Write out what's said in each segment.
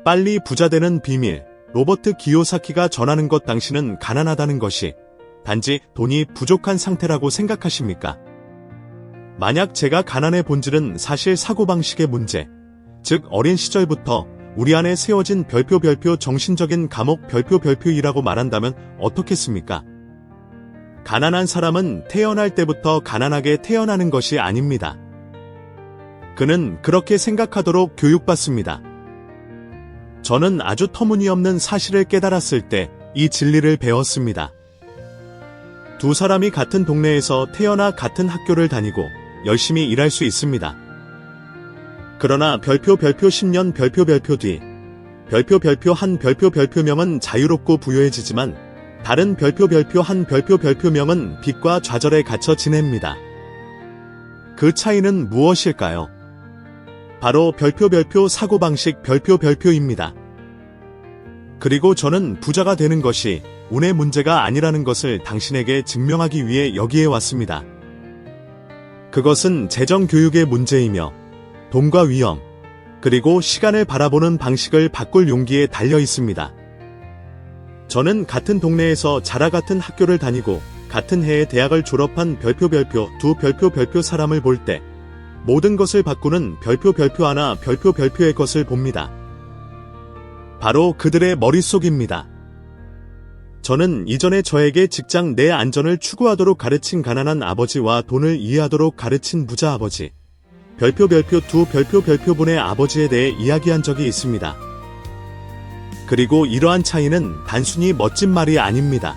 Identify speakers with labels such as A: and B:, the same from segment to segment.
A: 빨리 부자 되는 비밀. 로버트 기요사키가 전하는 것. 당신은 가난하다는 것이 단지 돈이 부족한 상태라고 생각하십니까? 만약 제가 가난의 본질은 사실 사고방식의 문제, 즉 어린 시절부터 우리 안에 세워진 별표 정신적인 감옥 별표이라고 말한다면 어떻겠습니까? 가난한 사람은 태어날 때부터 가난하게 태어나는 것이 아닙니다. 그는 그렇게 생각하도록 교육받습니다. 저는 아주 터무니없는 사실을 깨달았을 때 이 진리를 배웠습니다. 두 사람이 같은 동네에서 태어나 같은 학교를 다니고 열심히 일할 수 있습니다. 그러나 별표 10년 별표 뒤 한 별표명은 자유롭고 부유해지지만 다른 별표 한 별표명은 빚과 좌절에 갇혀 지냅니다. 그 차이는 무엇일까요? 바로 별표 사고방식 별표입니다. 그리고 저는 부자가 되는 것이 운의 문제가 아니라는 것을 당신에게 증명하기 위해 여기에 왔습니다. 그것은 재정교육의 문제이며 돈과 위험, 그리고 시간을 바라보는 방식을 바꿀 용기에 달려 있습니다. 저는 같은 동네에서 자라 같은 학교를 다니고 같은 해에 대학을 졸업한 두 별표 사람을 볼 때 모든 것을 바꾸는 별표 하나 별표의 것을 봅니다. 바로 그들의 머릿속입니다. 저는 이전에 저에게 직장 내 안전을 추구하도록 가르친 가난한 아버지와 돈을 이해하도록 가르친 부자 아버지, 두 별표분의 아버지에 대해 이야기한 적이 있습니다. 그리고 이러한 차이는 단순히 멋진 말이 아닙니다.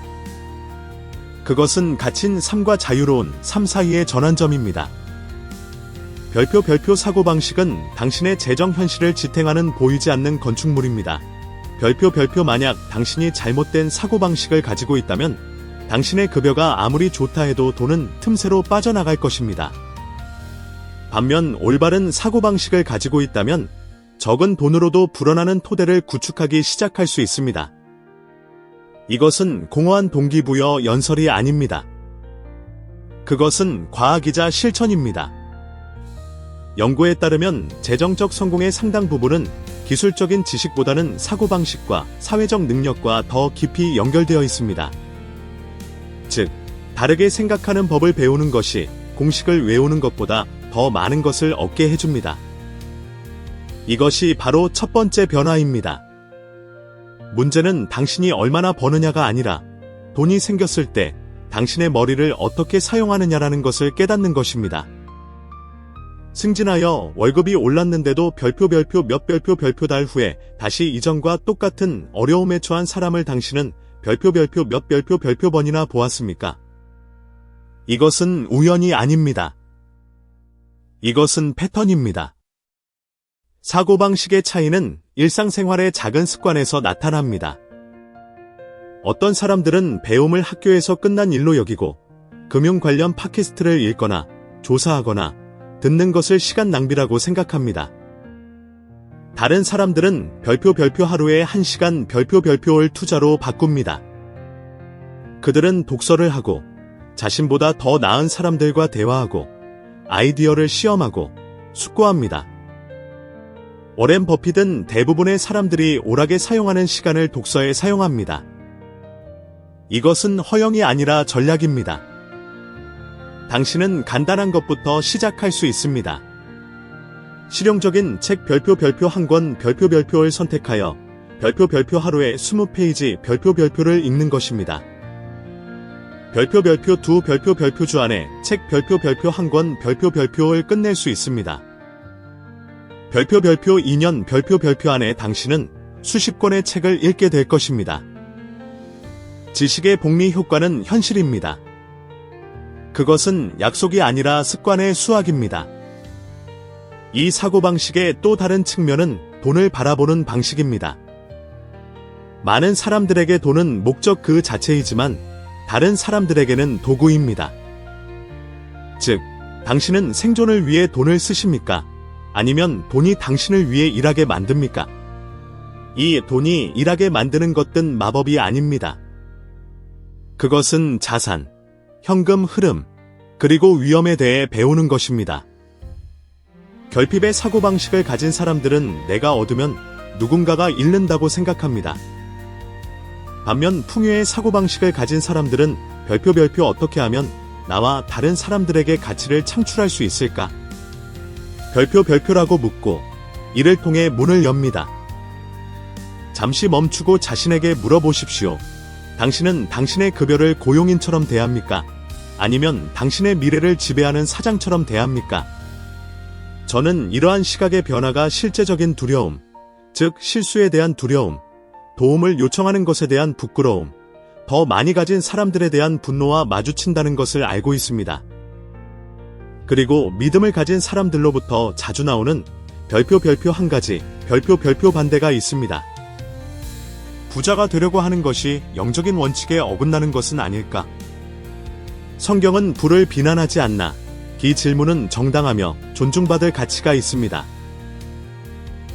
A: 그것은 갇힌 삶과 자유로운 삶 사이의 전환점입니다. 별표 사고방식은 당신의 재정 현실을 지탱하는 보이지 않는 건축물입니다. 만약 당신이 잘못된 사고방식을 가지고 있다면 당신의 급여가 아무리 좋다 해도 돈은 틈새로 빠져나갈 것입니다. 반면 올바른 사고방식을 가지고 있다면 적은 돈으로도 불어나는 토대를 구축하기 시작할 수 있습니다. 이것은 공허한 동기부여 연설이 아닙니다. 그것은 과학이자 실천입니다. 연구에 따르면 재정적 성공의 상당 부분은 기술적인 지식보다는 사고방식과 사회적 능력과 더 깊이 연결되어 있습니다. 즉, 다르게 생각하는 법을 배우는 것이 공식을 외우는 것보다 더 많은 것을 얻게 해줍니다. 이것이 바로 첫 번째 변화입니다. 문제는 당신이 얼마나 버느냐가 아니라 돈이 생겼을 때 당신의 머리를 어떻게 사용하느냐라는 것을 깨닫는 것입니다. 승진하여 월급이 올랐는데도 별표 달 후에 다시 이전과 똑같은 어려움에 처한 사람을 당신은 별표 번이나 보았습니까? 이것은 우연이 아닙니다. 이것은 패턴입니다. 사고방식의 차이는 일상생활의 작은 습관에서 나타납니다. 어떤 사람들은 배움을 학교에서 끝난 일로 여기고 금융 관련 팟캐스트를 읽거나 조사하거나 듣는 것을 시간 낭비라고 생각합니다. 다른 사람들은 별표 하루에 1시간 별표를 투자로 바꿉니다. 그들은 독서를 하고 자신보다 더 나은 사람들과 대화하고 아이디어를 시험하고 숙고합니다. 워렌 버핏은 대부분의 사람들이 오락에 사용하는 시간을 독서에 사용합니다. 이것은 허영이 아니라 전략입니다. 당신은 간단한 것부터 시작할 수 있습니다. 실용적인 책 별표 한 권 별표를 선택하여 별표 하루에 20페이지 별표를 읽는 것입니다. 두 별표 안에 책 별표 한 권 별표를 끝낼 수 있습니다. 별표 2년 별표 안에 당신은 수십 권의 책을 읽게 될 것입니다. 지식의 복리 효과는 현실입니다. 그것은 약속이 아니라 습관의 수학입니다. 이 사고방식의 또 다른 측면은 돈을 바라보는 방식입니다. 많은 사람들에게 돈은 목적 그 자체이지만 다른 사람들에게는 도구입니다. 즉, 당신은 생존을 위해 돈을 쓰십니까? 아니면 돈이 당신을 위해 일하게 만듭니까? 이 돈이 일하게 만드는 것은 마법이 아닙니다. 그것은 자산, 현금 흐름, 그리고 위험에 대해 배우는 것입니다. 결핍의 사고방식을 가진 사람들은 내가 얻으면 누군가가 잃는다고 생각합니다. 반면 풍요의 사고방식을 가진 사람들은 별표 어떻게 하면 나와 다른 사람들에게 가치를 창출할 수 있을까? 별표라고 묻고 이를 통해 문을 엽니다. 잠시 멈추고 자신에게 물어보십시오. 당신은 당신의 급여를 고용인처럼 대합니까? 아니면 당신의 미래를 지배하는 사장처럼 대합니까? 저는 이러한 시각의 변화가 실제적인 두려움, 즉 실수에 대한 두려움, 도움을 요청하는 것에 대한 부끄러움, 더 많이 가진 사람들에 대한 분노와 마주친다는 것을 알고 있습니다. 그리고 믿음을 가진 사람들로부터 자주 나오는 별표 한 가지, 별표 반대가 있습니다. 부자가 되려고 하는 것이 영적인 원칙에 어긋나는 것은 아닐까? 성경은 부를 비난하지 않나. 이 질문은 정당하며 존중받을 가치가 있습니다.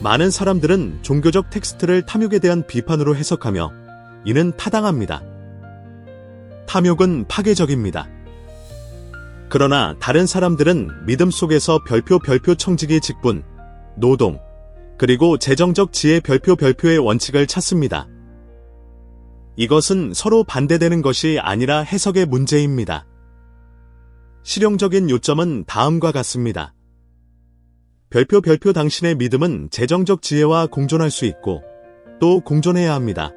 A: 많은 사람들은 종교적 텍스트를 탐욕에 대한 비판으로 해석하며 이는 타당합니다. 탐욕은 파괴적입니다. 그러나 다른 사람들은 믿음 속에서 별표 청지기 직분, 노동, 그리고 재정적 지혜 별표의 원칙을 찾습니다. 이것은 서로 반대되는 것이 아니라 해석의 문제입니다. 실용적인 요점은 다음과 같습니다. 별표 당신의 믿음은 재정적 지혜와 공존할 수 있고 또 공존해야 합니다.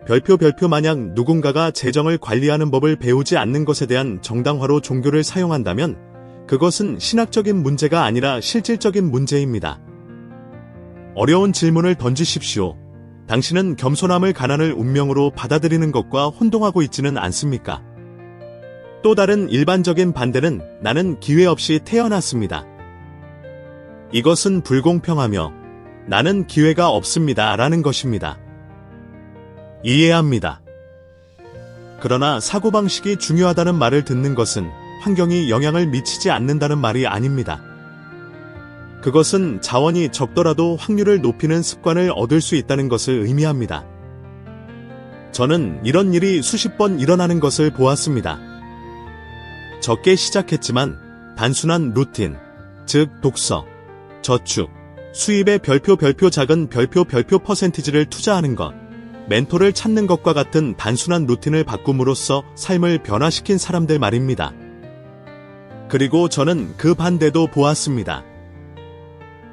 A: 별표 만약 누군가가 재정을 관리하는 법을 배우지 않는 것에 대한 정당화로 종교를 사용한다면 그것은 신학적인 문제가 아니라 실질적인 문제입니다. 어려운 질문을 던지십시오. 당신은 겸손함을 가난을 운명으로 받아들이는 것과 혼동하고 있지는 않습니까? 또 다른 일반적인 반대는 나는 기회 없이 태어났습니다. 이것은 불공평하며 나는 기회가 없습니다. 라는 것입니다. 이해합니다. 그러나 사고방식이 중요하다는 말을 듣는 것은 환경이 영향을 미치지 않는다는 말이 아닙니다. 그것은 자원이 적더라도 확률을 높이는 습관을 얻을 수 있다는 것을 의미합니다. 저는 이런 일이 수십 번 일어나는 것을 보았습니다. 적게 시작했지만 단순한 루틴, 즉 독서, 저축, 수입의 별표 작은 별표 퍼센티지를 투자하는 것, 멘토를 찾는 것과 같은 단순한 루틴을 바꿈으로써 삶을 변화시킨 사람들 말입니다. 그리고 저는 그 반대도 보았습니다.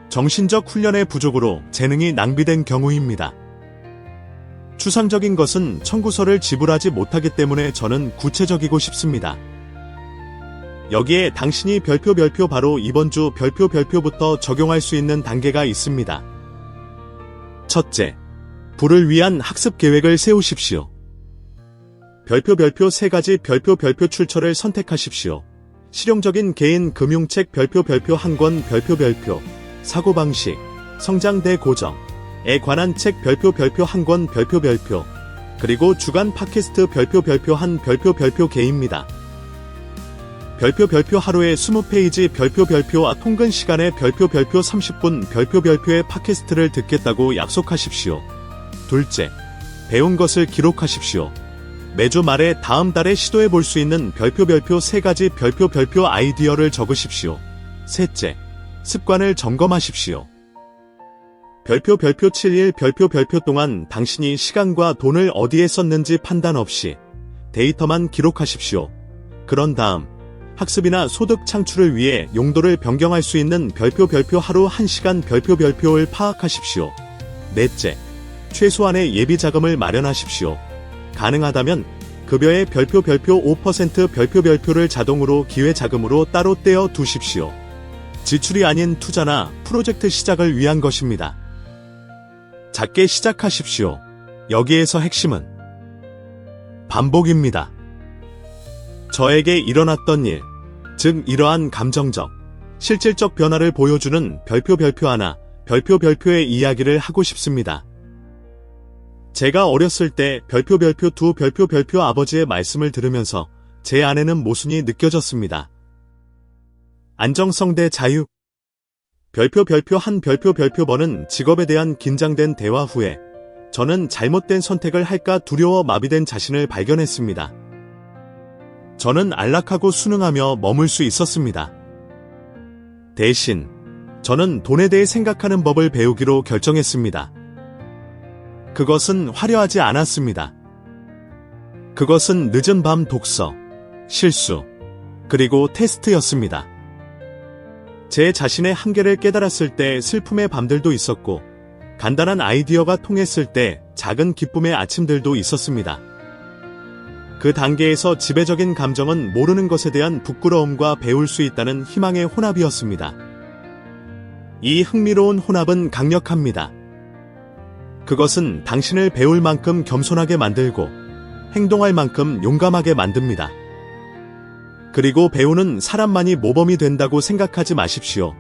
A: 정신적 훈련의 부족으로 재능이 낭비된 경우입니다. 추상적인 것은 청구서를 지불하지 못하기 때문에 저는 구체적이고 싶습니다. 여기에 당신이 별표 바로 이번 주 별표부터 적용할 수 있는 단계가 있습니다. 첫째, 부를 위한 학습 계획을 세우십시오. 별표 3가지 별표 출처를 선택하십시오. 실용적인 개인 금융책 별표 한 권 별표, 사고방식, 성장대 고정에 관한 책 별표 한 권 별표, 그리고 주간 팟캐스트 별표 한 별표 개입니다. 별표 하루에 20페이지 별표와 통근 시간에 별표 30분 별표의 팟캐스트를 듣겠다고 약속하십시오. 둘째, 배운 것을 기록하십시오. 매주 말에 다음 달에 시도해 볼 수 있는 별표 3가지 별표 아이디어를 적으십시오. 셋째, 습관을 점검하십시오. 별표 7일 별표 동안 당신이 시간과 돈을 어디에 썼는지 판단 없이 데이터만 기록하십시오. 그런 다음 학습이나 소득 창출을 위해 용도를 변경할 수 있는 별표 하루 1시간 별표를 파악하십시오. 넷째, 최소한의 예비 자금을 마련하십시오. 가능하다면 급여의 별표 5% 별표를 자동으로 기회 자금으로 따로 떼어 두십시오. 지출이 아닌 투자나 프로젝트 시작을 위한 것입니다. 작게 시작하십시오. 여기에서 핵심은 반복입니다. 저에게 일어났던 일, 즉 이러한 감정적, 실질적 변화를 보여주는 별표 하나, 별표의 이야기를 하고 싶습니다. 제가 어렸을 때 별표 아버지의 말씀을 들으면서 제 안에는 모순이 느껴졌습니다. 안정성 대 자유. 별표 번은 직업에 대한 긴장된 대화 후에 저는 잘못된 선택을 할까 두려워 마비된 자신을 발견했습니다. 저는 안락하고 순응하며 머물 수 있었습니다. 대신 저는 돈에 대해 생각하는 법을 배우기로 결정했습니다. 그것은 화려하지 않았습니다. 그것은 늦은 밤 독서, 실수, 그리고 테스트였습니다. 제 자신의 한계를 깨달았을 때 슬픔의 밤들도 있었고, 간단한 아이디어가 통했을 때 작은 기쁨의 아침들도 있었습니다. 그 단계에서 지배적인 감정은 모르는 것에 대한 부끄러움과 배울 수 있다는 희망의 혼합이었습니다. 이 흥미로운 혼합은 강력합니다. 그것은 당신을 배울 만큼 겸손하게 만들고 행동할 만큼 용감하게 만듭니다. 그리고 배우는 사람만이 모범이 된다고 생각하지 마십시오.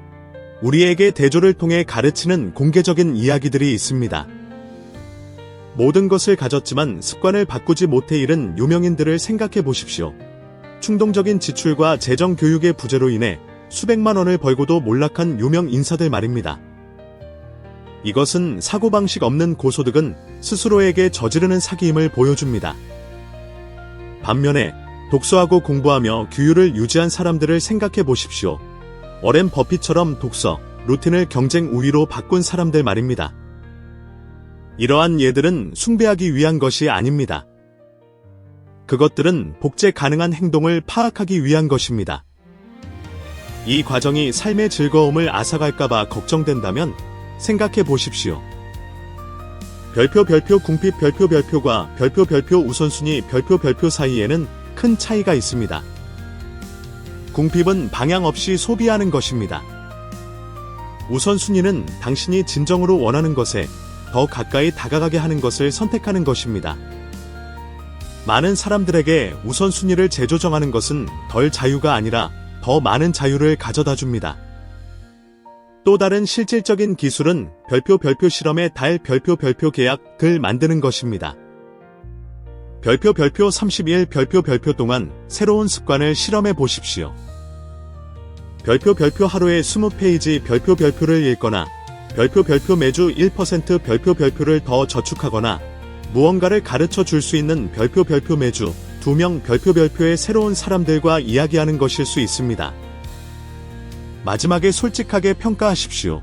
A: 우리에게 대조를 통해 가르치는 공개적인 이야기들이 있습니다. 모든 것을 가졌지만 습관을 바꾸지 못해 잃은 유명인들을 생각해 보십시오. 충동적인 지출과 재정 교육의 부재로 인해 수백만 원을 벌고도 몰락한 유명 인사들 말입니다. 이것은 사고방식 없는 고소득은 스스로에게 저지르는 사기임을 보여줍니다. 반면에 독서하고 공부하며 규율을 유지한 사람들을 생각해 보십시오. 워렌 버핏처럼 독서, 루틴을 경쟁 우위로 바꾼 사람들 말입니다. 이러한 예들은 숭배하기 위한 것이 아닙니다. 그것들은 복제 가능한 행동을 파악하기 위한 것입니다. 이 과정이 삶의 즐거움을 앗아갈까봐 걱정된다면 생각해 보십시오. 별표 궁핍 별표가 별표 우선순위 별표 사이에는 큰 차이가 있습니다. 궁핍은 방향 없이 소비하는 것입니다. 우선순위는 당신이 진정으로 원하는 것에 더 가까이 다가가게 하는 것을 선택하는 것입니다. 많은 사람들에게 우선순위를 재조정하는 것은 덜 자유가 아니라 더 많은 자유를 가져다 줍니다. 또 다른 실질적인 기술은 별표 실험의 달 별표 계약을 만드는 것입니다. 별표 31 별표 동안 새로운 습관을 실험해 보십시오. 별표 하루에 20페이지 별표를 읽거나 별표 매주 1% 별표를 더 저축하거나 무언가를 가르쳐 줄 수 있는 별표 매주 2명 별표의 새로운 사람들과 이야기하는 것일 수 있습니다. 마지막에 솔직하게 평가하십시오.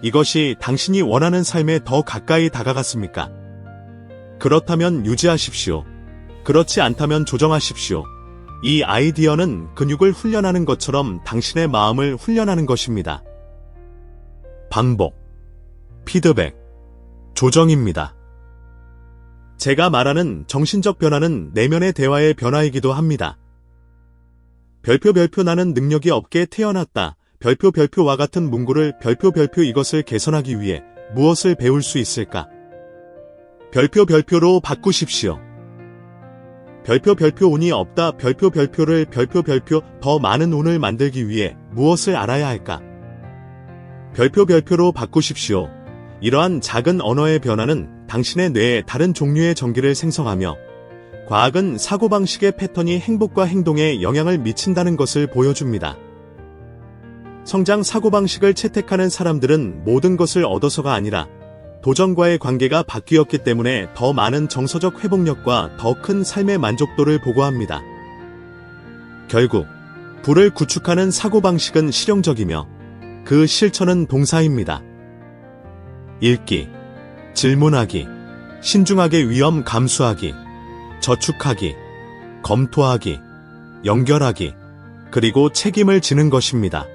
A: 이것이 당신이 원하는 삶에 더 가까이 다가갔습니까? 그렇다면 유지하십시오. 그렇지 않다면 조정하십시오. 이 아이디어는 근육을 훈련하는 것처럼 당신의 마음을 훈련하는 것입니다. 반복, 피드백, 조정입니다. 제가 말하는 정신적 변화는 내면의 대화의 변화이기도 합니다. 별표 나는 능력이 없게 태어났다. 별표와 같은 문구를 별표 이것을 개선하기 위해 무엇을 배울 수 있을까? 별표로 바꾸십시오. 별표 운이 없다. 별표를 더 많은 운을 만들기 위해 무엇을 알아야 할까? 별표로 바꾸십시오. 이러한 작은 언어의 변화는 당신의 뇌에 다른 종류의 전기를 생성하며 과학은 사고방식의 패턴이 행복과 행동에 영향을 미친다는 것을 보여줍니다. 성장 사고방식을 채택하는 사람들은 모든 것을 얻어서가 아니라 도전과의 관계가 바뀌었기 때문에 더 많은 정서적 회복력과 더 큰 삶의 만족도를 보고합니다. 결국 부를 구축하는 사고방식은 실용적이며 그 실천은 동사입니다. 읽기, 질문하기, 신중하게 위험 감수하기, 저축하기, 검토하기, 연결하기, 그리고 책임을 지는 것입니다.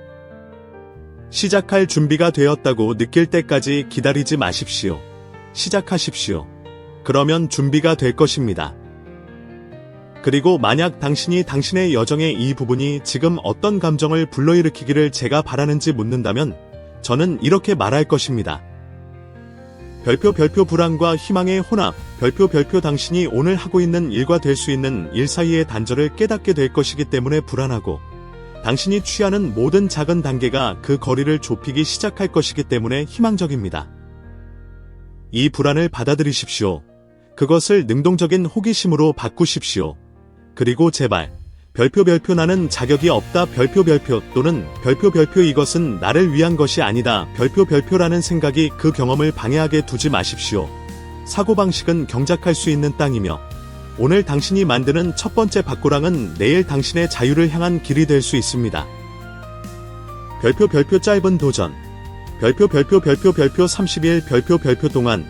A: 시작할 준비가 되었다고 느낄 때까지 기다리지 마십시오. 시작하십시오. 그러면 준비가 될 것입니다. 그리고 만약 당신이 당신의 여정의 이 부분이 지금 어떤 감정을 불러일으키기를 제가 바라는지 묻는다면 저는 이렇게 말할 것입니다. 별표 불안과 희망의 혼합, 별표 당신이 오늘 하고 있는 일과 될 수 있는 일 사이의 단절을 깨닫게 될 것이기 때문에 불안하고 당신이 취하는 모든 작은 단계가 그 거리를 좁히기 시작할 것이기 때문에 희망적입니다. 이 불안을 받아들이십시오. 그것을 능동적인 호기심으로 바꾸십시오. 그리고 제발 별표 나는 자격이 없다. 별표 또는 별표 이것은 나를 위한 것이 아니다. 별표라는 생각이 그 경험을 방해하게 두지 마십시오. 사고방식은 경작할 수 있는 땅이며 오늘 당신이 만드는 첫 번째 밭고랑은 내일 당신의 자유를 향한 길이 될 수 있습니다. 별표 짧은 도전. 별표 31 별표 동안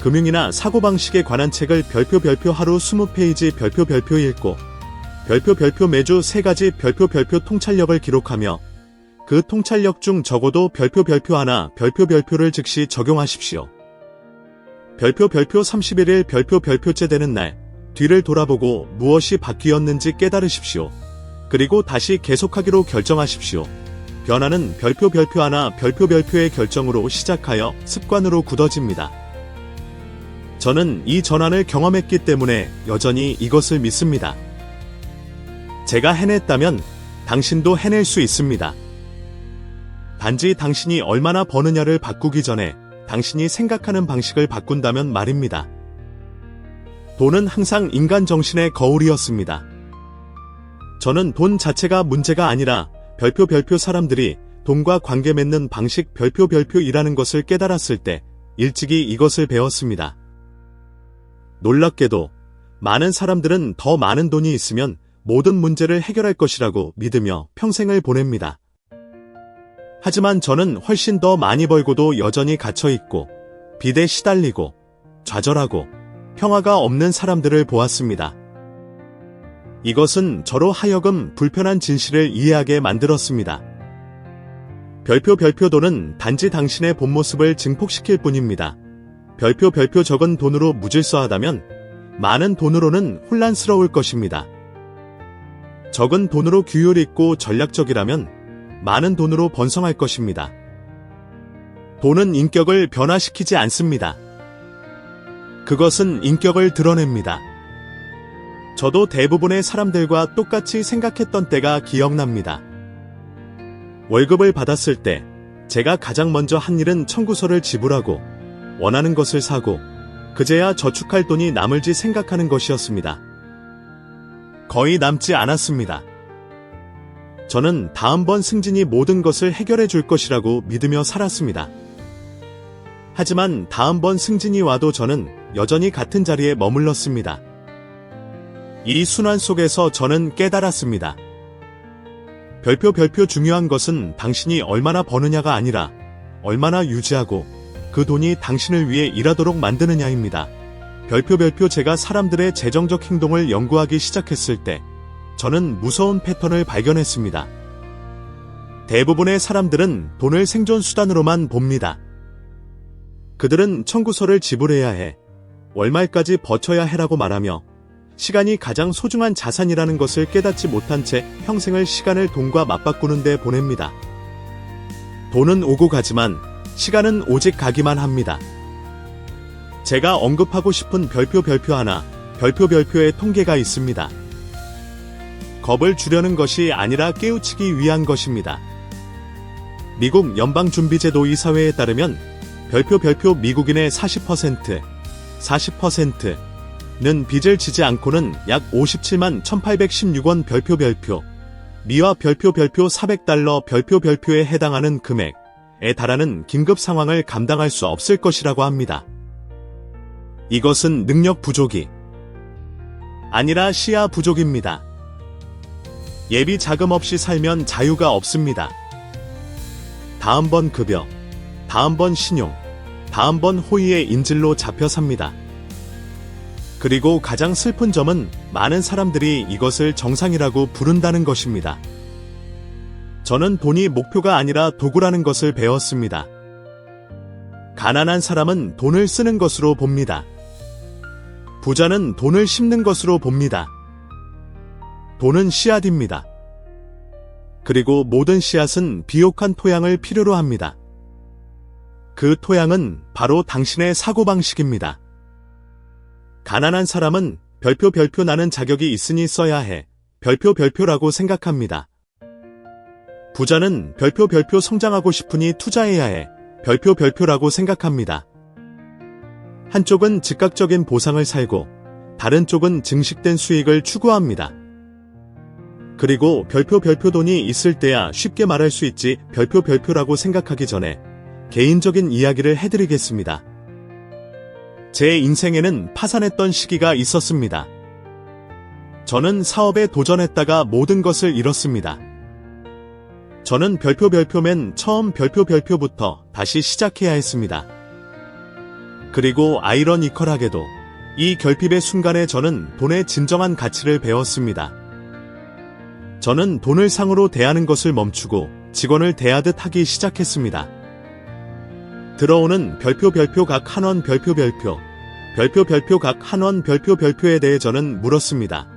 A: 금융이나 사고방식에 관한 책을 별표 하루 20페이지 별표 읽고 별표 매주 3가지 별표 통찰력을 기록하며 그 통찰력 중 적어도 별표 하나 별표를 즉시 적용하십시오. 별표 31일 별표째 되는 날 뒤를 돌아보고 무엇이 바뀌었는지 깨달으십시오. 그리고 다시 계속하기로 결정하십시오. 변화는 별표 하나 별표의 결정으로 시작하여 습관으로 굳어집니다. 저는 이 전환을 경험했기 때문에 여전히 이것을 믿습니다. 제가 해냈다면 당신도 해낼 수 있습니다. 단지 당신이 얼마나 버느냐를 바꾸기 전에 당신이 생각하는 방식을 바꾼다면 말입니다. 돈은 항상 인간 정신의 거울이었습니다. 저는 돈 자체가 문제가 아니라 별표 사람들이 돈과 관계 맺는 방식 별표이라는 것을 깨달았을 때 일찍이 이것을 배웠습니다. 놀랍게도 많은 사람들은 더 많은 돈이 있으면 모든 문제를 해결할 것이라고 믿으며 평생을 보냅니다. 하지만 저는 훨씬 더 많이 벌고도 여전히 갇혀있고 빚에 시달리고 좌절하고 평화가 없는 사람들을 보았습니다. 이것은 저로 하여금 불편한 진실을 이해하게 만들었습니다. 별표 돈은 단지 당신의 본 모습을 증폭시킬 뿐입니다. 별표 적은 돈으로 무질서하다면 많은 돈으로는 혼란스러울 것입니다. 적은 돈으로 규율 있고 전략적이라면 많은 돈으로 번성할 것입니다. 돈은 인격을 변화시키지 않습니다. 그것은 인격을 드러냅니다. 저도 대부분의 사람들과 똑같이 생각했던 때가 기억납니다. 월급을 받았을 때 제가 가장 먼저 한 일은 청구서를 지불하고 원하는 것을 사고 그제야 저축할 돈이 남을지 생각하는 것이었습니다. 거의 남지 않았습니다. 저는 다음번 승진이 모든 것을 해결해 줄 것이라고 믿으며 살았습니다. 하지만 다음번 승진이 와도 저는 여전히 같은 자리에 머물렀습니다. 이 순환 속에서 저는 깨달았습니다. 별표 중요한 것은 당신이 얼마나 버느냐가 아니라 얼마나 유지하고 그 돈이 당신을 위해 일하도록 만드느냐입니다. 별표 제가 사람들의 재정적 행동을 연구하기 시작했을 때 저는 무서운 패턴을 발견했습니다. 대부분의 사람들은 돈을 생존 수단으로만 봅니다. 그들은 청구서를 지불해야 해, 월말까지 버텨야 해라고 말하며 시간이 가장 소중한 자산이라는 것을 깨닫지 못한 채 평생을 시간을 돈과 맞바꾸는 데 보냅니다. 돈은 오고 가지만 시간은 오직 가기만 합니다. 제가 언급하고 싶은 별표 하나 별표의 통계가 있습니다. 겁을 주려는 것이 아니라 깨우치기 위한 것입니다. 미국 연방준비제도 이사회에 따르면 별표 미국인의 40%는 빚을 지지 않고는 약 57만 1816원 별표 미화 별표 $400 별표에 해당하는 금액에 달하는 긴급 상황을 감당할 수 없을 것이라고 합니다. 이것은 능력 부족이 아니라 시야 부족입니다. 예비 자금 없이 살면 자유가 없습니다. 다음번 급여, 다음번 신용, 다음번 호의의 인질로 잡혀 삽니다. 그리고 가장 슬픈 점은 많은 사람들이 이것을 정상이라고 부른다는 것입니다. 저는 돈이 목표가 아니라 도구라는 것을 배웠습니다. 가난한 사람은 돈을 쓰는 것으로 봅니다. 부자는 돈을 심는 것으로 봅니다. 돈은 씨앗입니다. 그리고 모든 씨앗은 비옥한 토양을 필요로 합니다. 그 토양은 바로 당신의 사고방식입니다. 가난한 사람은 별표 나는 자격이 있으니 써야 해 별표라고 생각합니다. 부자는 별표 성장하고 싶으니 투자해야 해 별표라고 생각합니다. 한쪽은 즉각적인 보상을 살고 다른 쪽은 증식된 수익을 추구합니다. 그리고 별표 돈이 있을 때야 쉽게 말할 수 있지 별표라고 생각하기 전에 개인적인 이야기를 해드리겠습니다. 제 인생에는 파산했던 시기가 있었습니다. 저는 사업에 도전했다가 모든 것을 잃었습니다. 저는 별표 맨 처음 별표부터 다시 시작해야 했습니다. 그리고 아이러니컬하게도 이 결핍의 순간에 저는 돈의 진정한 가치를 배웠습니다. 저는 돈을 상으로 대하는 것을 멈추고 직원을 대하듯 하기 시작했습니다. 들어오는 별표 각 한 원 별표 각 한 원 별표에 대해 저는 물었습니다.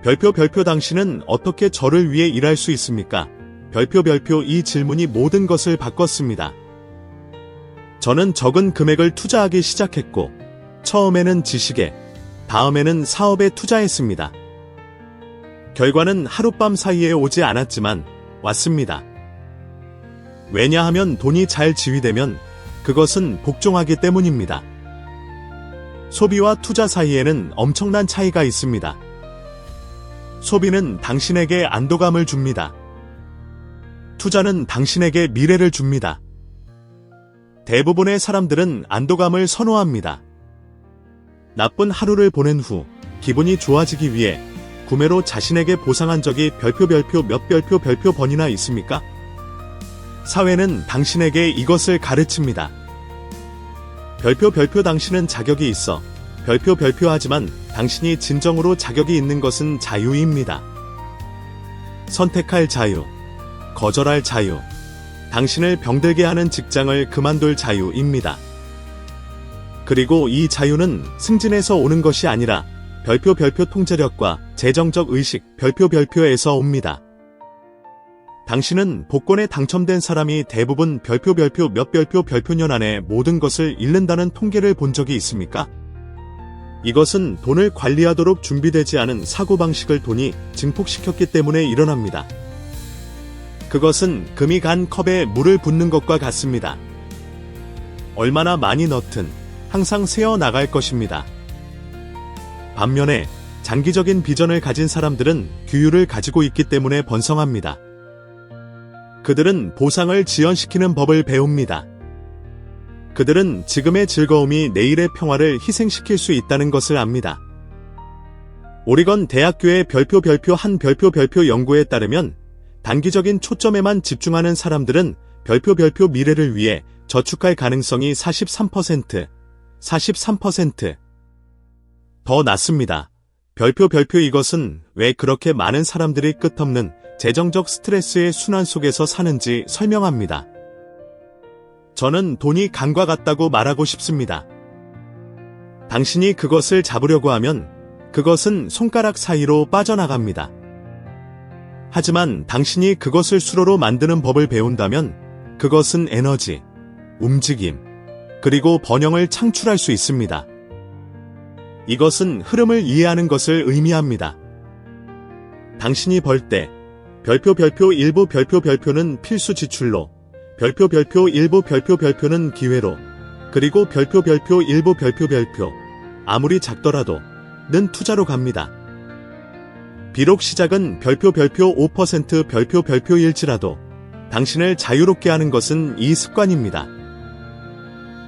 A: 별표 당신은 어떻게 저를 위해 일할 수 있습니까? 별표 이 질문이 모든 것을 바꿨습니다. 저는 적은 금액을 투자하기 시작했고 처음에는 지식에, 다음에는 사업에 투자했습니다. 결과는 하룻밤 사이에 오지 않았지만 왔습니다. 왜냐하면 돈이 잘 지휘되면 그것은 복종하기 때문입니다. 소비와 투자 사이에는 엄청난 차이가 있습니다. 소비는 당신에게 안도감을 줍니다. 투자는 당신에게 미래를 줍니다. 대부분의 사람들은 안도감을 선호합니다. 나쁜 하루를 보낸 후 기분이 좋아지기 위해 구매로 자신에게 보상한 적이 별표 몇 별표 번이나 있습니까? 사회는 당신에게 이것을 가르칩니다. 별표 당신은 자격이 있어. 별표 하지만 당신이 진정으로 자격이 있는 것은 자유입니다. 선택할 자유, 거절할 자유, 당신을 병들게 하는 직장을 그만둘 자유입니다. 그리고 이 자유는 승진에서 오는 것이 아니라 별표 통제력과 재정적 의식 별표에서 옵니다. 당신은 복권에 당첨된 사람이 대부분 별표 몇 별표년 안에 모든 것을 잃는다는 통계를 본 적이 있습니까? 이것은 돈을 관리하도록 준비되지 않은 사고방식을 돈이 증폭시켰기 때문에 일어납니다. 그것은 금이 간 컵에 물을 붓는 것과 같습니다. 얼마나 많이 넣든 항상 새어나갈 것입니다. 반면에 장기적인 비전을 가진 사람들은 규율을 가지고 있기 때문에 번성합니다. 그들은 보상을 지연시키는 법을 배웁니다. 그들은 지금의 즐거움이 내일의 평화를 희생시킬 수 있다는 것을 압니다. 오리건 대학교의 별표 연구에 따르면 단기적인 초점에만 집중하는 사람들은 별표 미래를 위해 저축할 가능성이 43% 더 낮습니다. 별표 이것은 왜 그렇게 많은 사람들이 끝없는 재정적 스트레스의 순환 속에서 사는지 설명합니다. 저는 돈이 강과 같다고 말하고 싶습니다. 당신이 그것을 잡으려고 하면 그것은 손가락 사이로 빠져나갑니다. 하지만 당신이 그것을 수로로 만드는 법을 배운다면 그것은 에너지, 움직임, 그리고 번영을 창출할 수 있습니다. 이것은 흐름을 이해하는 것을 의미합니다. 당신이 벌 때 별표 일부 별표는 필수 지출로, 별표 일부 별표는 기회로, 그리고 별표 일부 별표 아무리 작더라도 는 투자로 갑니다. 비록 시작은 별표 5% 별표일지라도 당신을 자유롭게 하는 것은 이 습관입니다.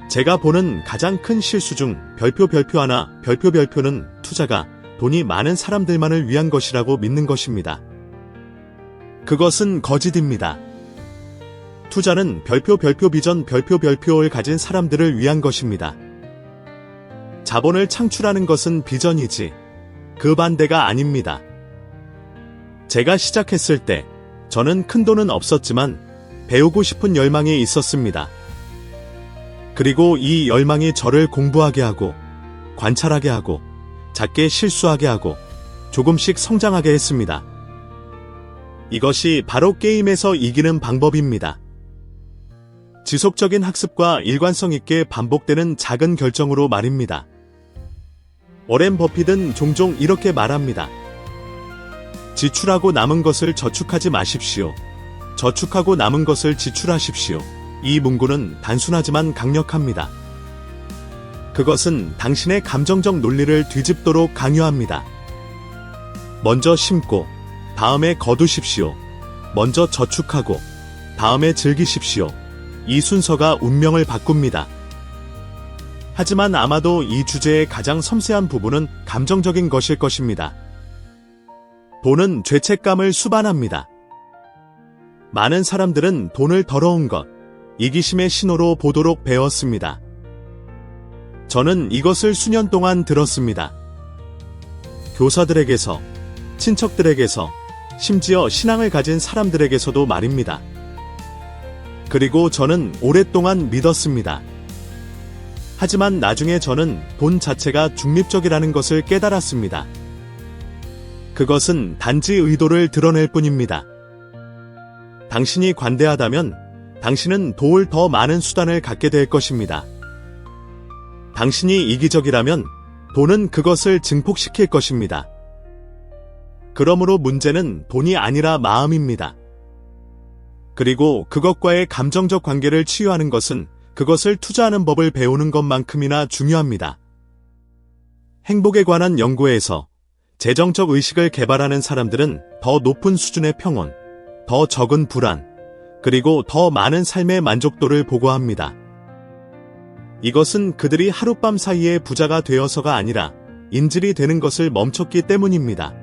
A: 제가 보는 가장 큰 실수 중 별표 하나 별표는 투자가 돈이 많은 사람들만을 위한 것이라고 믿는 것입니다. 그것은 거짓입니다. 투자는 별표 비전 별표를 가진 사람들을 위한 것입니다. 자본을 창출하는 것은 비전이지 그 반대가 아닙니다. 제가 시작했을 때 저는 큰 돈은 없었지만 배우고 싶은 열망이 있었습니다. 그리고 이 열망이 저를 공부하게 하고 관찰하게 하고 작게 실수하게 하고 조금씩 성장하게 했습니다. 이것이 바로 게임에서 이기는 방법입니다. 지속적인 학습과 일관성 있게 반복되는 작은 결정으로 말입니다. 워렌 버핏은 종종 이렇게 말합니다. 지출하고 남은 것을 저축하지 마십시오. 저축하고 남은 것을 지출하십시오. 이 문구는 단순하지만 강력합니다. 그것은 당신의 감정적 논리를 뒤집도록 강요합니다. 먼저 심고 다음에 거두십시오. 먼저 저축하고 다음에 즐기십시오. 이 순서가 운명을 바꿉니다. 하지만 아마도 이 주제의 가장 섬세한 부분은 감정적인 것일 것입니다. 돈은 죄책감을 수반합니다. 많은 사람들은 돈을 더러운 것, 이기심의 신호로 보도록 배웠습니다. 저는 이것을 수년 동안 들었습니다. 교사들에게서, 친척들에게서, 심지어 신앙을 가진 사람들에게서도 말입니다. 그리고 저는 오랫동안 믿었습니다. 하지만 나중에 저는 돈 자체가 중립적이라는 것을 깨달았습니다. 그것은 단지 의도를 드러낼 뿐입니다. 당신이 관대하다면 당신은 도울 더 많은 수단을 갖게 될 것입니다. 당신이 이기적이라면 돈은 그것을 증폭시킬 것입니다. 그러므로 문제는 돈이 아니라 마음입니다. 그리고 그것과의 감정적 관계를 치유하는 것은 그것을 투자하는 법을 배우는 것만큼이나 중요합니다. 행복에 관한 연구에서 재정적 의식을 개발하는 사람들은 더 높은 수준의 평온, 더 적은 불안, 그리고 더 많은 삶의 만족도를 보고합니다. 이것은 그들이 하룻밤 사이에 부자가 되어서가 아니라 인질이 되는 것을 멈췄기 때문입니다.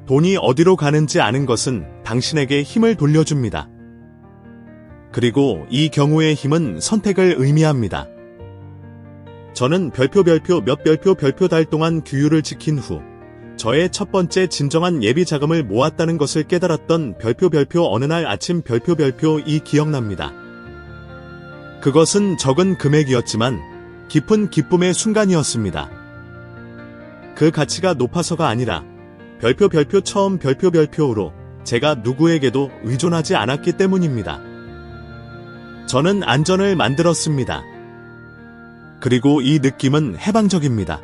A: 돈이 어디로 가는지 아는 것은 당신에게 힘을 돌려줍니다. 그리고 이 경우의 힘은 선택을 의미합니다. 저는 별표 달 동안 규율을 지킨 후 저의 첫 번째 진정한 예비 자금을 모았다는 것을 깨달았던 별표 어느 날 아침 별표이 기억납니다. 그것은 적은 금액이었지만 깊은 기쁨의 순간이었습니다. 그 가치가 높아서가 아니라 별표 처음 별표로 제가 누구에게도 의존하지 않았기 때문입니다. 저는 안전을 만들었습니다. 그리고 이 느낌은 해방적입니다.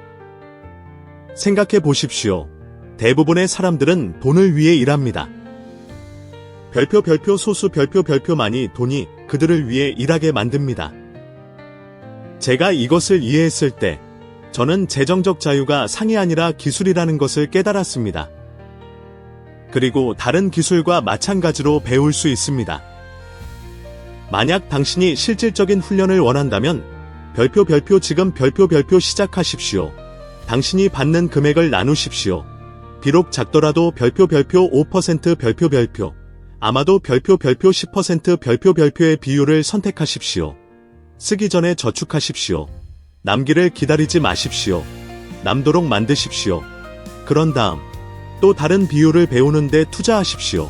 A: 생각해 보십시오. 대부분의 사람들은 돈을 위해 일합니다. 별표 소수 별표만이 돈이 그들을 위해 일하게 만듭니다. 제가 이것을 이해했을 때 저는 재정적 자유가 상이 아니라 기술이라는 것을 깨달았습니다. 그리고 다른 기술과 마찬가지로 배울 수 있습니다. 만약 당신이 실질적인 훈련을 원한다면 별표 지금 별표 시작하십시오. 당신이 받는 금액을 나누십시오. 비록 작더라도 별표 5% 별표 아마도 별표 10% 별표의 비율을 선택하십시오. 쓰기 전에 저축하십시오. 남기를 기다리지 마십시오. 남도록 만드십시오. 그런 다음 또 다른 비율을 배우는데 투자하십시오.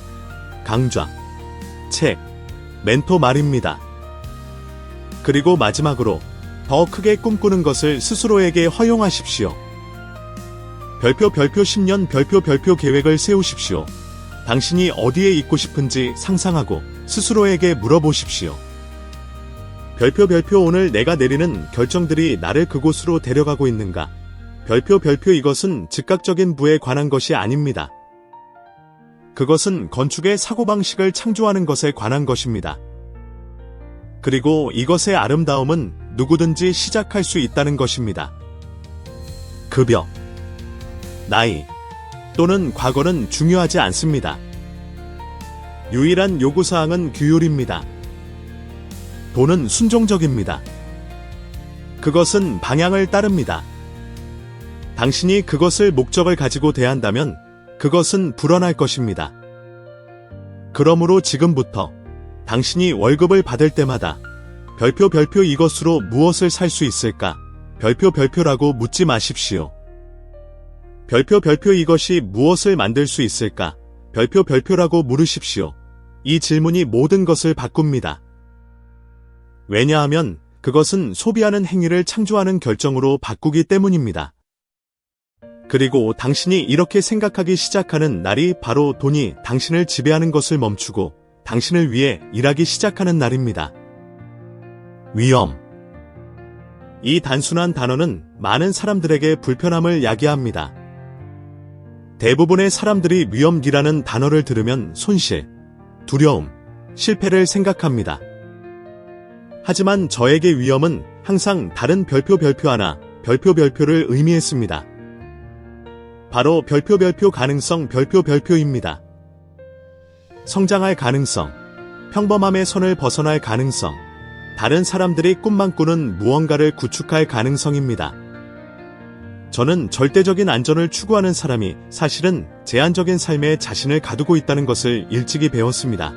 A: 강좌, 책, 멘토 말입니다. 그리고 마지막으로 더 크게 꿈꾸는 것을 스스로에게 허용하십시오. 별표 10년 별표 계획을 세우십시오. 당신이 어디에 있고 싶은지 상상하고 스스로에게 물어보십시오. 별표 오늘 내가 내리는 결정들이 나를 그곳으로 데려가고 있는가? 별표 이것은 즉각적인 부에 관한 것이 아닙니다. 그것은 건축의 사고방식을 창조하는 것에 관한 것입니다. 그리고 이것의 아름다움은 누구든지 시작할 수 있다는 것입니다. 급여, 나이, 또는 과거는 중요하지 않습니다. 유일한 요구사항은 규율입니다. 돈은 순종적입니다. 그것은 방향을 따릅니다. 당신이 그것을 목적을 가지고 대한다면 그것은 불어날 것입니다. 그러므로 지금부터 당신이 월급을 받을 때마다 별표 이것으로 무엇을 살 수 있을까? 별표라고 묻지 마십시오. 별표 이것이 무엇을 만들 수 있을까? 별표라고 물으십시오. 이 질문이 모든 것을 바꿉니다. 왜냐하면 그것은 소비하는 행위를 창조하는 결정으로 바꾸기 때문입니다. 그리고 당신이 이렇게 생각하기 시작하는 날이 바로 돈이 당신을 지배하는 것을 멈추고 당신을 위해 일하기 시작하는 날입니다. 위험. 이 단순한 단어는 많은 사람들에게 불편함을 야기합니다. 대부분의 사람들이 위험이라는 단어를 들으면 손실, 두려움, 실패를 생각합니다. 하지만 저에게 위험은 항상 다른 별표 하나, 별표를 의미했습니다. 바로 별표 가능성 별표입니다. 성장할 가능성, 평범함의 선을 벗어날 가능성, 다른 사람들이 꿈만 꾸는 무언가를 구축할 가능성입니다. 저는 절대적인 안전을 추구하는 사람이 사실은 제한적인 삶에 자신을 가두고 있다는 것을 일찍이 배웠습니다.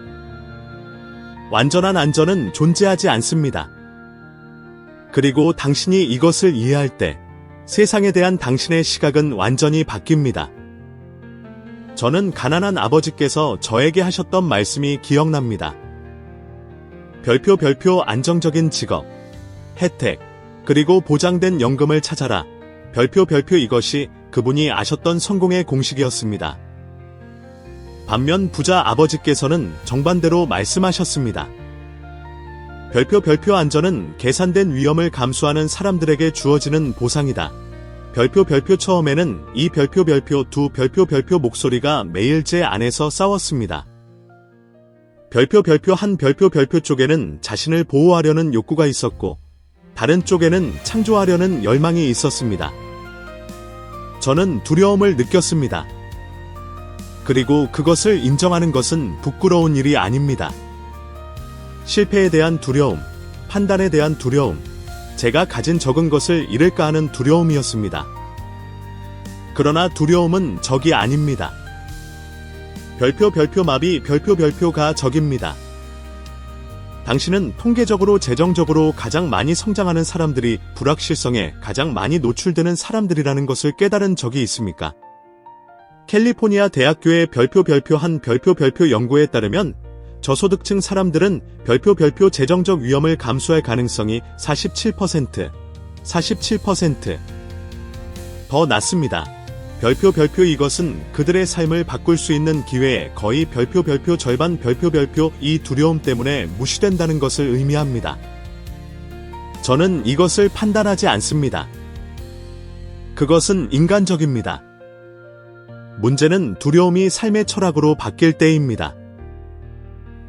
A: 완전한 안전은 존재하지 않습니다. 그리고 당신이 이것을 이해할 때 세상에 대한 당신의 시각은 완전히 바뀝니다. 저는 가난한 아버지께서 저에게 하셨던 말씀이 기억납니다. 별표 안정적인 직업, 혜택, 그리고 보장된 연금을 찾아라. 별표 이것이 그분이 아셨던 성공의 공식이었습니다. 반면 부자 아버지께서는 정반대로 말씀하셨습니다. 별표 안전은 계산된 위험을 감수하는 사람들에게 주어지는 보상이다. 별표 처음에는 이 별표 두 별표 목소리가 매일 제 안에서 싸웠습니다. 한 별표 쪽에는 자신을 보호하려는 욕구가 있었고 다른 쪽에는 창조하려는 열망이 있었습니다. 저는 두려움을 느꼈습니다. 그리고 그것을 인정하는 것은 부끄러운 일이 아닙니다. 실패에 대한 두려움, 판단에 대한 두려움, 제가 가진 적은 것을 잃을까 하는 두려움이었습니다. 그러나 두려움은 적이 아닙니다. 별표 마비 별표가 적입니다. 당신은 통계적으로 재정적으로 가장 많이 성장하는 사람들이 불확실성에 가장 많이 노출되는 사람들이라는 것을 깨달은 적이 있습니까? 캘리포니아 대학교의 한 별표 연구에 따르면 저소득층 사람들은 별표 재정적 위험을 감수할 가능성이 47% 더 낮습니다. 별표 이것은 그들의 삶을 바꿀 수 있는 기회의 거의 별표 절반 별표 이 두려움 때문에 무시된다는 것을 의미합니다. 저는 이것을 판단하지 않습니다. 그것은 인간적입니다. 문제는 두려움이 삶의 철학으로 바뀔 때입니다.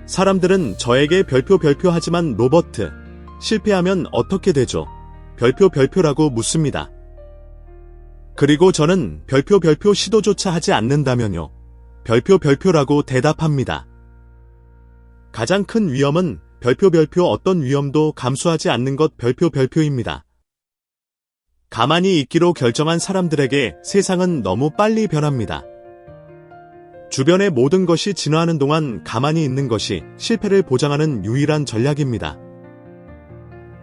A: 사람들은 저에게 별표 하지만 로버트, 실패하면 어떻게 되죠? 별표라고 묻습니다. 그리고 저는 별표 시도조차 하지 않는다면요. 별표라고 대답합니다. 가장 큰 위험은 별표 어떤 위험도 감수하지 않는 것 별표입니다. 가만히 있기로 결정한 사람들에게 세상은 너무 빨리 변합니다. 주변의 모든 것이 진화하는 동안 가만히 있는 것이 실패를 보장하는 유일한 전략입니다.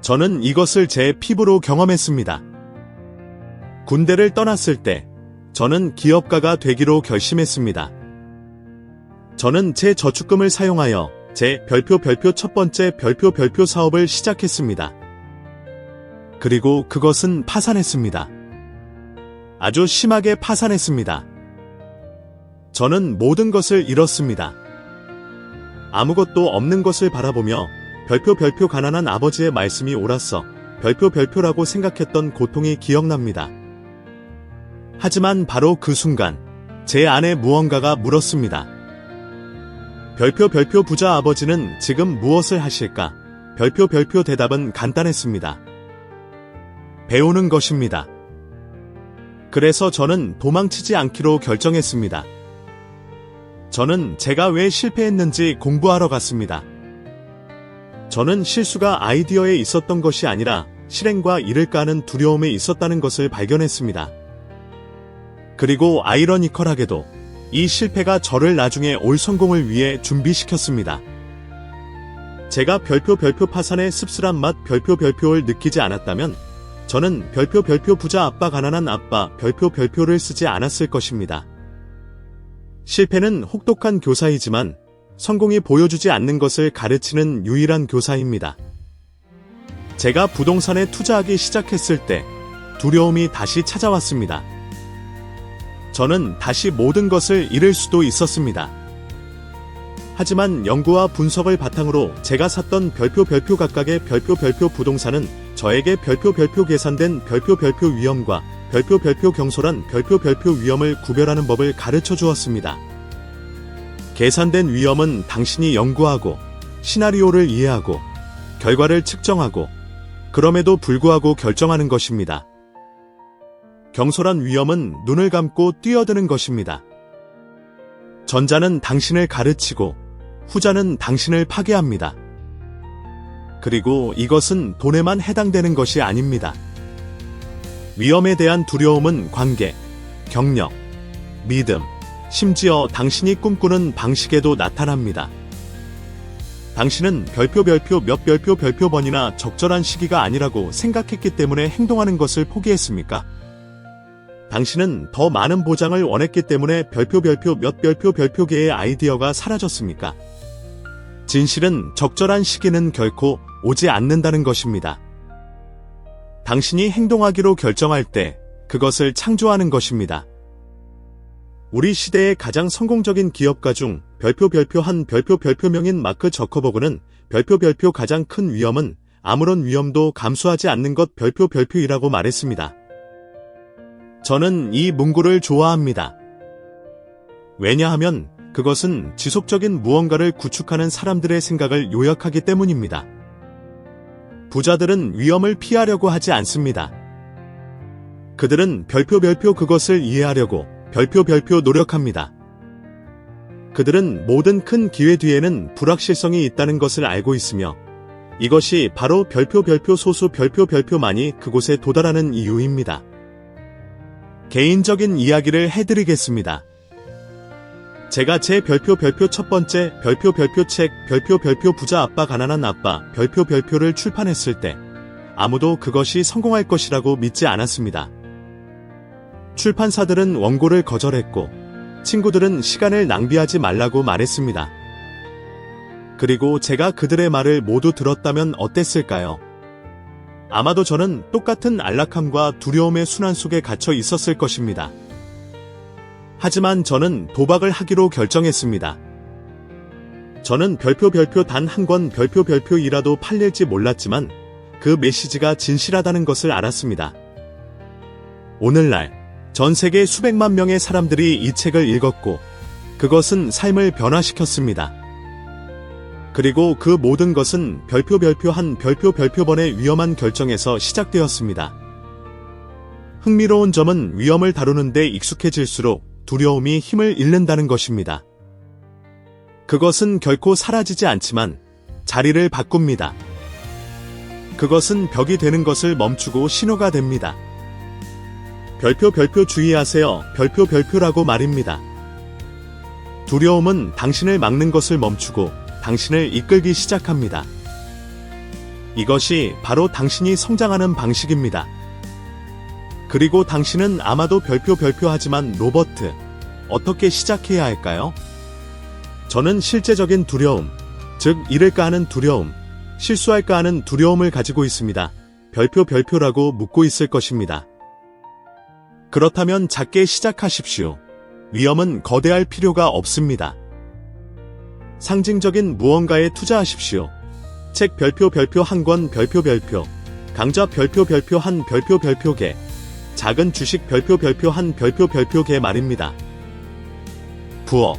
A: 저는 이것을 제 피부로 경험했습니다. 군대를 떠났을 때 저는 기업가가 되기로 결심했습니다. 저는 제 저축금을 사용하여 제 별표 첫 번째 별표 사업을 시작했습니다. 그리고 그것은 파산했습니다. 아주 심하게 파산했습니다. 저는 모든 것을 잃었습니다. 아무것도 없는 것을 바라보며 별표 가난한 아버지의 말씀이 옳았어 별표라고 생각했던 고통이 기억납니다. 하지만 바로 그 순간 제 안에 무언가가 물었습니다. 별표 부자 아버지는 지금 무엇을 하실까? 별표 대답은 간단했습니다. 배우는 것입니다. 그래서 저는 도망치지 않기로 결정했습니다. 저는 제가 왜 실패했는지 공부하러 갔습니다. 저는 실수가 아이디어에 있었던 것이 아니라 실행과 잃을까 하는 두려움에 있었다는 것을 발견했습니다. 그리고 아이러니컬하게도 이 실패가 저를 나중에 올 성공을 위해 준비시켰습니다. 제가 별표 파산의 씁쓸한 맛 별표를 느끼지 않았다면 저는 별표 부자 아빠 가난한 아빠 별표를 쓰지 않았을 것입니다. 실패는 혹독한 교사이지만 성공이 보여주지 않는 것을 가르치는 유일한 교사입니다. 제가 부동산에 투자하기 시작했을 때 두려움이 다시 찾아왔습니다. 저는 다시 모든 것을 잃을 수도 있었습니다. 하지만 연구와 분석을 바탕으로 제가 샀던 별표 각각의 별표 부동산은 저에게 별표 계산된 별표 위험과 별표 경솔한 별표 위험을 구별하는 법을 가르쳐 주었습니다. 계산된 위험은 당신이 연구하고 시나리오를 이해하고 결과를 측정하고 그럼에도 불구하고 결정하는 것입니다. 경솔한 위험은 눈을 감고 뛰어드는 것입니다. 전자는 당신을 가르치고 후자는 당신을 파괴합니다. 그리고 이것은 돈에만 해당되는 것이 아닙니다. 위험에 대한 두려움은 관계, 경력, 믿음, 심지어 당신이 꿈꾸는 방식에도 나타납니다. 당신은 별표 몇 별표 번이나 적절한 시기가 아니라고 생각했기 때문에 행동하는 것을 포기했습니까? 당신은 더 많은 보장을 원했기 때문에 별표 몇 별표 개의 아이디어가 사라졌습니까? 진실은 적절한 시기는 결코 오지 않는다는 것입니다. 당신이 행동하기로 결정할 때 그것을 창조하는 것입니다. 우리 시대의 가장 성공적인 기업가 중 별표명인 마크 저커버그는 별표 가장 큰 위험은 아무런 위험도 감수하지 않는 것 별표이라고 말했습니다. 저는 이 문구를 좋아합니다. 왜냐하면 그것은 지속적인 무언가를 구축하는 사람들의 생각을 요약하기 때문입니다. 부자들은 위험을 피하려고 하지 않습니다. 그들은 별표 그것을 이해하려고 별표 노력합니다. 그들은 모든 큰 기회 뒤에는 불확실성이 있다는 것을 알고 있으며 이것이 바로 별표 소수 별표만이 그곳에 도달하는 이유입니다. 개인적인 이야기를 해드리겠습니다. 제가 제 별표 첫 번째 별표 책 별표 부자 아빠 가난한 아빠 별표를 출판했을 때 아무도 그것이 성공할 것이라고 믿지 않았습니다. 출판사들은 원고를 거절했고 친구들은 시간을 낭비하지 말라고 말했습니다. 그리고 제가 그들의 말을 모두 들었다면 어땠을까요? 아마도 저는 똑같은 안락함과 두려움의 순환 속에 갇혀 있었을 것입니다. 하지만 저는 도박을 하기로 결정했습니다. 저는 별표 단 한 권 별표이라도 팔릴지 몰랐지만 그 메시지가 진실하다는 것을 알았습니다. 오늘날 전 세계 수백만 명의 사람들이 이 책을 읽었고 그것은 삶을 변화시켰습니다. 그리고 그 모든 것은 별표 한 별표번의 위험한 결정에서 시작되었습니다. 흥미로운 점은 위험을 다루는 데 익숙해질수록 두려움이 힘을 잃는다는 것입니다. 그것은 결코 사라지지 않지만 자리를 바꿉니다. 그것은 벽이 되는 것을 멈추고 신호가 됩니다. 별표 주의하세요. 별표라고 말입니다. 두려움은 당신을 막는 것을 멈추고 당신을 이끌기 시작합니다. 이것이 바로 당신이 성장하는 방식입니다. 그리고 당신은 아마도 별표 하지만 로버트, 어떻게 시작해야 할까요? 저는 실제적인 두려움, 즉 잃을까 하는 두려움, 실수할까 하는 두려움을 가지고 있습니다. 별표라고 묻고 있을 것입니다. 그렇다면 작게 시작하십시오. 위험은 거대할 필요가 없습니다. 상징적인 무언가에 투자하십시오. 책 별표 한 권 별표 강좌 별표 한 별표 개, 작은 주식 별표 한 별표 개 말입니다. 부업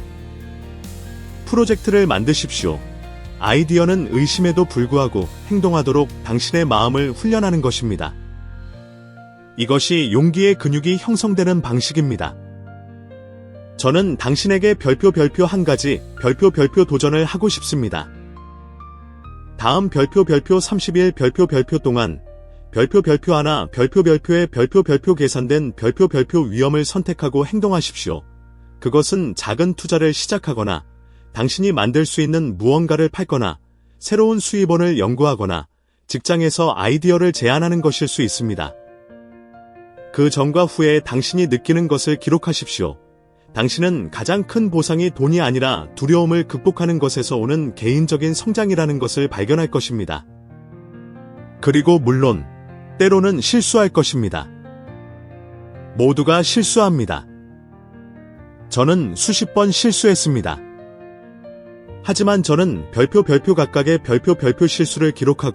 A: 프로젝트를 만드십시오. 아이디어는 의심에도 불구하고 행동하도록 당신의 마음을 훈련하는 것입니다. 이것이 용기의 근육이 형성되는 방식입니다. 저는 당신에게 별표 한 가지 별표 도전을 하고 싶습니다. 다음 별표 30일 별표 동안 별표 하나 별표의 별표 계산된 별표 위험을 선택하고 행동하십시오. 그것은 작은 투자를 시작하거나 당신이 만들 수 있는 무언가를 팔거나 새로운 수입원을 연구하거나 직장에서 아이디어를 제안하는 것일 수 있습니다. 그 전과 후에 당신이 느끼는 것을 기록하십시오. 당신은 가장 큰 보상이 돈이 아니라 두려움을 극복하는 것에서 오는 개인적인 성장이라는 것을 발견할 것입니다. 그리고 물론 때로는 실수할 것입니다. 모두가 실수합니다. 저는 수십 번 실수했습니다. 하지만 저는 별표 각각의 별표 실수를 기록하고